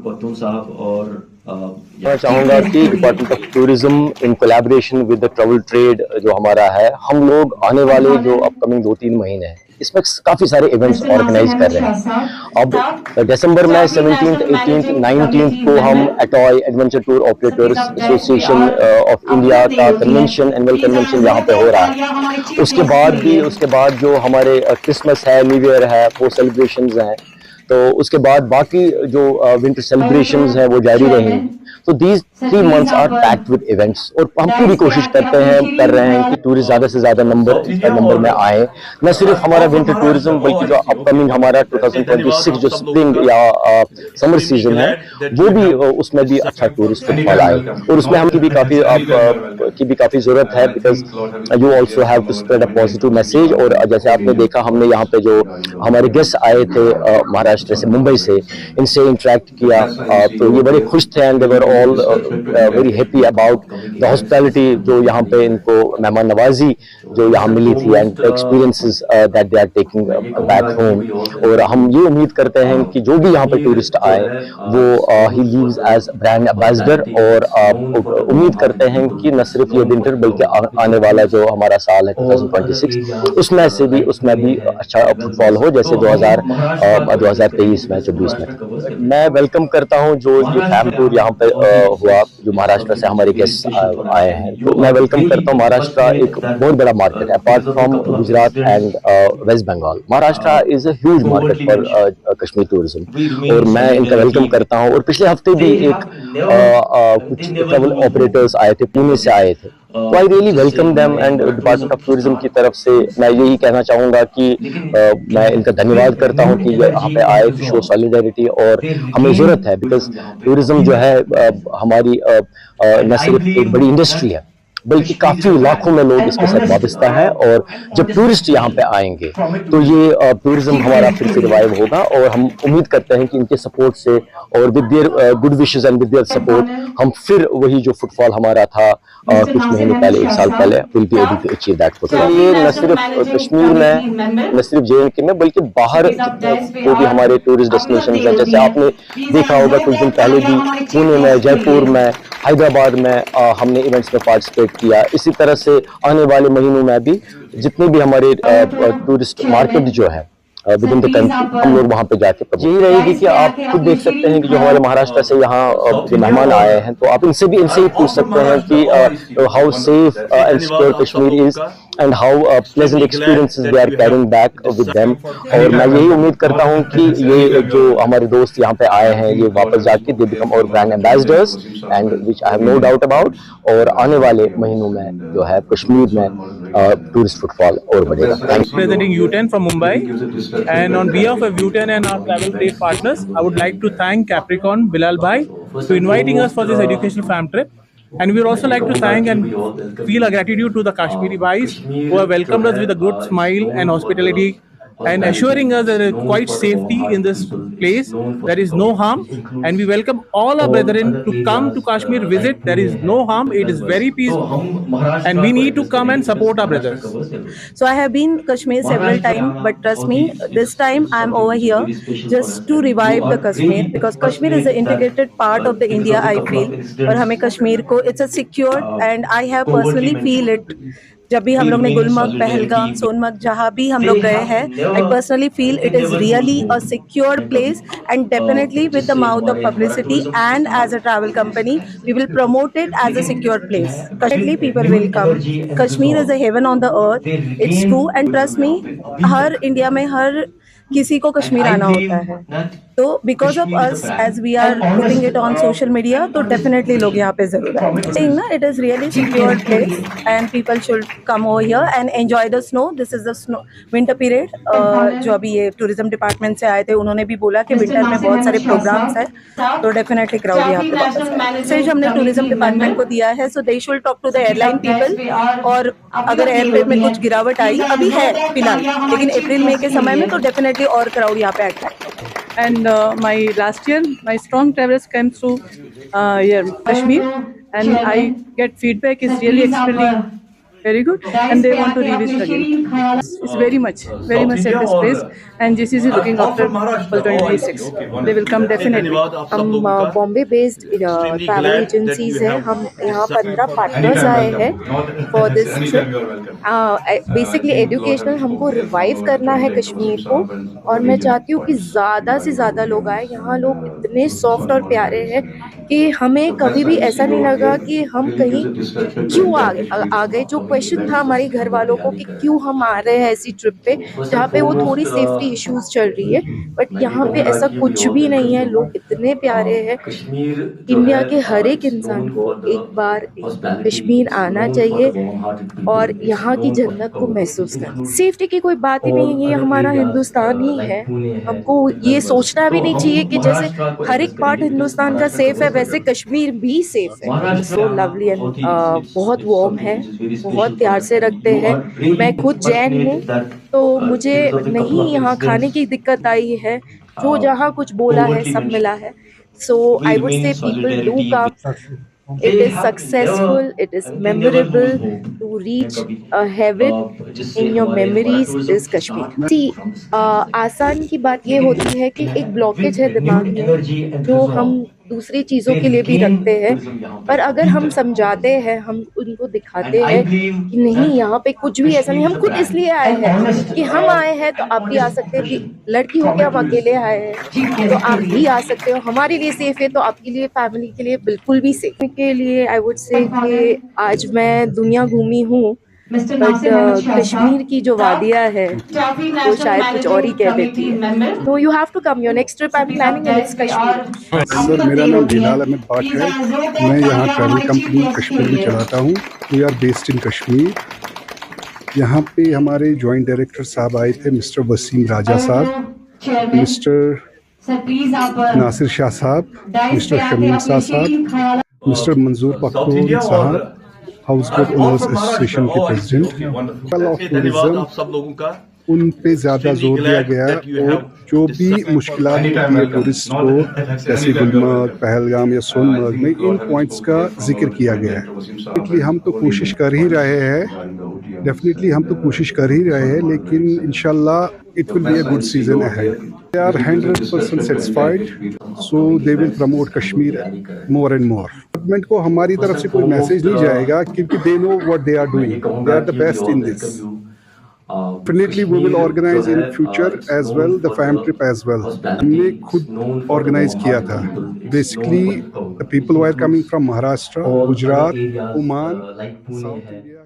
पत्तून साहब और मैं चाहूँगा कि department of tourism in collaboration with the travel trade जो हमारा है, हम लोग आने वाले जो अपकमिंग 2-3 महीने हैं इसमें काफ़ी सारे इवेंट्स ऑर्गेनाइज कर रहे हैं। अब दिसंबर में 17th, 18th, 19th को हम ATOAI adventure tour operators association of India का कन्वेंशन, एनुअल कन्वेंशन यहाँ पे हो रहा है। उसके बाद जो हमारे क्रिसमस है, न्यू ईयर है, वो सेलिब्रेशंस हैं। तो उसके बाद बाकी जो विंटर सेलिब्रेशंस हैं वो जारी रहेंगी। तो these 3 months are packed with events और हम पूरी कोशिश कर रहे हैं कि टूरिस्ट ज़्यादा से ज़्यादा नंबर में आए। न सिर्फ हमारा विंटर टूरिज्म बल्कि जो अपकमिंग हमारा 2026 जो स्प्रिंग या समर सीजन है वो भी उसमें भी अच्छा टूरिस्ट फुटफॉल आए और उसमें हम की भी काफ़ी ज़रूरत है, because you also have to spread a positive message. और जैसे आपने देखा, हमने यहाँ पे जो हमारे गेस्ट आए थे महाराष्ट्र से, मुंबई से, इनसे इंटरेक्ट किया तो ये बड़े खुश थे and they were all very happy about the hospitality जो यहाँ पे इनको मेहमान नवाजी जो यहाँ मिली थी and experiences that they are taking back home. और हम ये उम्मीद करते हैं कि जो भी यहाँ पे टूरिस्ट आए वो ही लीव्स एज ब्रांड एम्बेसडर। और उम्मीद करते हैं कि न सिर्फ ये विंटर बल्कि आने वाला जो हमारा साल है 2026 उसमें भी अच्छा फुटफॉल हो जैसे 2023 में 24 में। मैं वेलकम करता हूँ जो ये फैम टूर यहाँ पे हुआ, जो महाराष्ट्र से हमारे गेस्ट आए हैं। तो मैं वेलकम करता हूँ। महाराष्ट्र एक बहुत बड़ा मार्केट है, apart from Gujarat and West Bengal. Maharashtra is a huge market for Kashmir tourism और मैं इनका वेलकम करता हूँ। और पिछले हफ्ते भी कुछ ट्रैवल ऑपरेटर्स आए थे, पुणे से आए थे, तो I really welcome them and department of tourism की तरफ से मैं यही कहना चाहूँगा कि मैं इनका धन्यवाद करता हूँ कि यहाँ पे आए टू शो सॉलिडारिटी। और हमें ज़रूरत है, बिकॉज टूरिज्म जो है हमारी न सिर्फ एक बड़ी इंडस्ट्री है बल्कि काफ़ी लाखों में लोग इसके साथ वाबस्ता है। और जब टूरिस्ट यहाँ पे आएंगे तो ये टूरिज्म हमारा फिर से रिवाइव होगा। और हम उम्मीद करते हैं कि इनके सपोर्ट से और with their good wishes and with their support हम फिर वही जो फुटफॉल हमारा था कुछ महीने पहले, 1 साल पहले, will be able to achieve that footfall. ये न सिर्फ कश्मीर में, न सिर्फ JNK में, बल्कि बाहर जो भी हमारे टूरिस्ट डेस्टिनेशन हैं, जैसे आपने देखा होगा कुछ दिन पहले भी पुणे में, जयपुर में, हैदराबाद में हमने इवेंट्स में पार्टिसिपेट किया। इसी तरह से आने वाले महीनों में भी जितने भी हमारे टूरिस्ट मार्केट जो है विद इन द कंट्री, हम लोग वहाँ पे जाके यही रहेगी कि आप खुद देख सकते हैं कि जो हमारे महाराष्ट्र से यहाँ जो मेहमान आए हैं तो आप इनसे ही पूछ सकते हैं कि how safe and secure Kashmir is and how pleasant experiences they are carrying back with them. और मैं यही उम्मीद करता हूँ कि ये जो हमारे दोस्त यहाँ पे आए हैं ये वापस जाके दे बिकम और brand ambassadors and which I have no doubt about. और आने वाले महीनों में जो है कश्मीर में टूरिस्ट फुटफॉल और बढ़ेगा। Representing U10 from Mumbai, and on behalf of U10 and our travel trade partners, I would like to thank Capricorn Bilal Bhai for inviting us for this educational fam trip. And we would also like to thank and feel a gratitude to the Kashmiri Bhais who have welcomed us with a good smile and hospitality and assuring us that there is quite safety in this place. There is no harm, and we welcome all our brethren to come to Kashmir, visit. There is no harm. It is very peaceful, and we need to come and support our brothers. So I have been Kashmir several times, but trust me, this time I am over here just to revive the Kashmir, because Kashmir is an integrated part of the India, I feel. और हमें कश्मीर को it's a secure, and I have personally feel it. जब भी हम लोग ने गुलमर्ग, पहलगाम, सोनमर्ग जहाँ भी हम लोग गए हैं, I personally feel it is really a secure place, and definitely with the mouth of publicity and as a travel company, we will promote it as a secure place. Definitely people will come. Kashmir is a heaven on the earth. It's true, and trust me, हर India में हर किसी को कश्मीर आना होता है। तो because of us as we are putting it on social media, तो डेफिनेटली लोग यहाँ पे जरूर आए ना। It is really secure place and people should come over here and enjoy the snow. This is the snow winter period. जो अभी ये टूरिज्म डिपार्टमेंट से आए थे उन्होंने भी बोला कि विंटर में बहुत सारे प्रोग्राम्स हैं, तो डेफिनेटली क्राउड यहाँ पे वापस है। मैसेज हमने टूरिज्म डिपार्टमेंट को दिया है, so they should talk to the airline people. और अगर एयरफेयर में कुछ गिरावट आई, अभी है फिलहाल, लेकिन अप्रैल मई के समय में तो डेफिनेटली और क्राउड यहाँ पे अट्रैक्ट होगा। And last year, my strong travelers came through here, Kashmir, and I get feedback is really extremely very good, and they want to revisit again. It's very much at this place, and GCC is looking after for 2026. They will come definitely. हम Bombay based travel agencies हैं. हम यहाँ 15 partners आए हैं for this trip. Basically educational हमको revive करना है कश्मीर को, और मैं चाहती हूँ कि ज़्यादा से ज़्यादा लोग आए. यहाँ लोग इतने सॉफ्ट और प्यारे हैं कि हमें कभी भी ऐसा नहीं लगा कि हम कहीं क्यों आ गए. जो क्वेश्चन था हमारे घर वालों को कि क्यों हम आ रहे हैं ऐसी ट्रिप पे जहाँ पे वो थोड़ी सेफ्टी इश्यूज चल रही है, बट यहाँ पे ऐसा कुछ भी नहीं है. लोग इतने प्यारे हैं. इंडिया के हर एक इंसान को एक बार कश्मीर आना चाहिए और यहाँ की जन्नत को महसूस करना. सेफ्टी की कोई बात ही नहीं है, ये हमारा हिंदुस्तान ही है. हमको ये सोचना भी नहीं चाहिए कि जैसे हर एक पार्ट हिंदुस्तान का सेफ है वैसे कश्मीर भी सेफ है. सो लवली एंड बहुत वार्म है, बहुत प्यार से रखते हैं. मैं खुद जैन हूँ तो मुझे नहीं यहाँ खाने की दिक्कत आई है. जो जहाँ कुछ बोला है सब मिला है. So I would say people do come. It is successful, it is memorable. To reach a heaven in your memories is Kashmir. See, आसान की बात ये होती है कि एक ब्लॉकेज है दिमाग में जो हम दूसरी चीज़ों के लिए भी रखते हैं, पर अगर हम समझाते हैं, हम उनको दिखाते हैं कि नहीं यहाँ पे कुछ भी ऐसा नहीं. हम खुद इसलिए आए हैं कि हम आए हैं तो आप भी आ सकते हैं. लड़की हो के हम अकेले आए हैं तो आप भी आ सकते हो. हमारे लिए सेफ है तो आपके लिए, फैमिली के लिए बिल्कुल भी सेफ. के लिए आई वुड से कि आज मैं दुनिया घूमी हूँ, बट कश्मीर की जो वादियाँ है वो शायद कुछ और ही कह देती है. तो you have to come. Your next trip I am planning and it's Kashmir. Sir, मेरा नाम बिलाल अहमद भट्ट है. मैं यहाँ ट्रैवल कंपनी कश्मीर में चलाता हूँ. We are based in Kashmir. यहाँ पे हमारे जॉइंट डायरेक्टर साहब आए थे, मिस्टर वसीम राजा साहब, मिस्टर नासिर शाह साहब, मिस्टर शमीम शाह साहब, मिस्टर मंजूर पख्तून साहब, हाउस बोट ओनर्स एसोसिएशन के प्रेसिडेंट. ऑफ टूरिज्म सब लोगों का उन पे ज़्यादा जोर दिया गया, और जो भी मुश्किलात होती है टूरिस्ट को, जैसे गुलमर्ग, पहलगाम या सोनमर्ग में, इन पॉइंट्स का जिक्र किया गया है. डेफिनेटली हम तो कोशिश कर ही रहे हैं, लेकिन इंशाल्लाह it will be a good season ahead. They are 100% satisfied, so they will promote Kashmir more and more. Government को हमारी तरफ से कोई मैसेज नहीं जाएगा क्योंकि they know what they are doing. They are the best in this. Definitely we will organize in future as well, the fam trip as well. हमने खुद organize किया था. Basically the people who are coming from Maharashtra, Gujarat, Oman, South India.